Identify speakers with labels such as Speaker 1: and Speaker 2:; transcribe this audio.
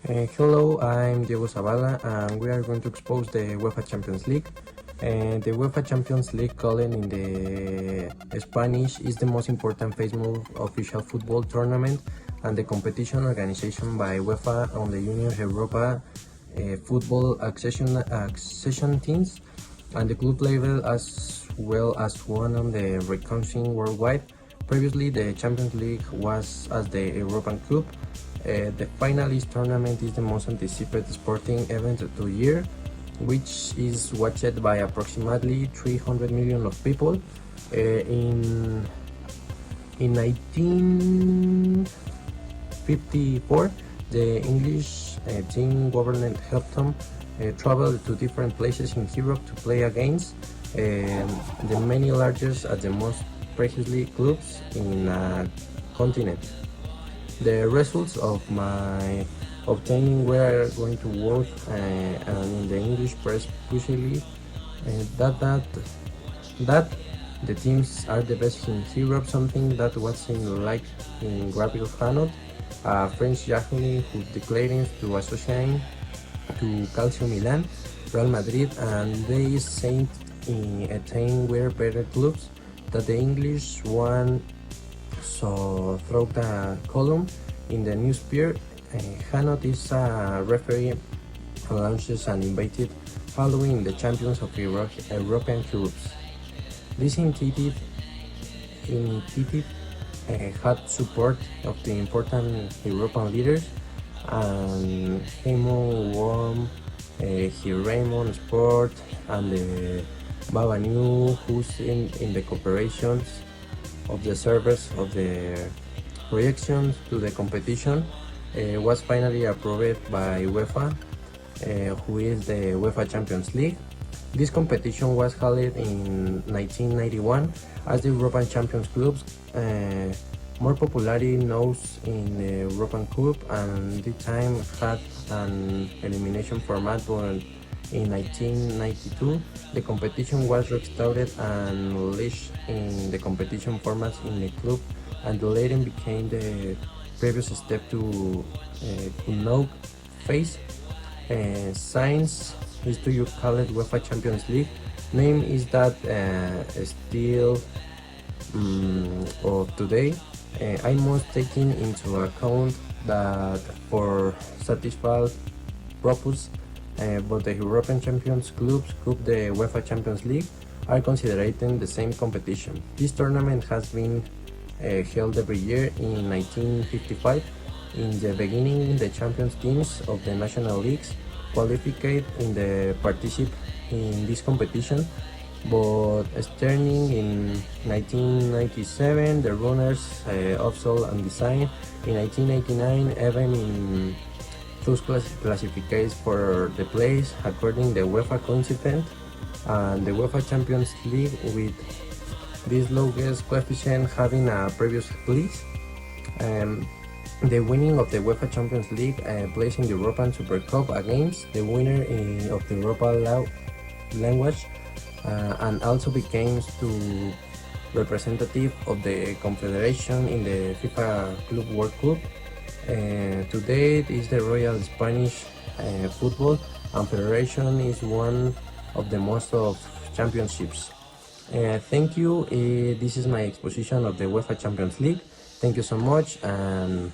Speaker 1: Hello, I'm Diego Zavala, and we are going to expose the UEFA Champions League. And the UEFA Champions League, called in the Spanish, is the most important famous official football tournament and the competition organization by UEFA on the Union Europa football accession teams and the club level, as well as one on the recognizing worldwide. Previously, the Champions League was as the European Cup. The finalist tournament is the most anticipated sporting event of the year, which is watched by approximately 300 million of people. In 1954, the English team government helped them travel to different places in Europe to play against the many largest and the most previously clubs in a continent. The results of my obtaining were going to work and in the English press usually that the teams are the best in Europe, something that was like in Gabriel Hanot, a French journalist who declared to associate to Calcio Milan, Real Madrid, and they said in a time were better clubs that the English one. So through the column in the newspaper, Hanot is a referee launches and invited following the champions of European clubs. This initiative had support of the important European leaders and Hemo Worm, Raymond Sport, and the Baba New, who's in the corporations of the servers of the reactions to the competition was finally approved by UEFA, who is the UEFA Champions League. This competition was held in 1991 as the European Champions clubs, more popularly known in the European Cup, and the time had an elimination format, but in 1992, the competition was restored and released in the competition formats in the club, and later became the previous step to knock phase. Science is to call it UEFA Champions League. Name is that still of today. I must taking into account that for satisfied purpose. But the European Champions clubs, the UEFA Champions League, are considered the same competition. This tournament has been held every year. In 1955, in the beginning, the champions teams of the national leagues qualified in the participate in this competition, but starting in 1997, the runners also and design. In 1989, even in those classifies for the place according the UEFA coefficient, and the UEFA Champions League with this lowest coefficient having a previous place. The winning of the UEFA Champions League placing the European Super Cup against the winner of the Europa language, and also became to representative of the confederation in the FIFA Club World Cup. Today is the Royal Spanish Football and Federation is one of the most of championships. Thank you. This is my exposition of the UEFA Champions League. Thank you so much, and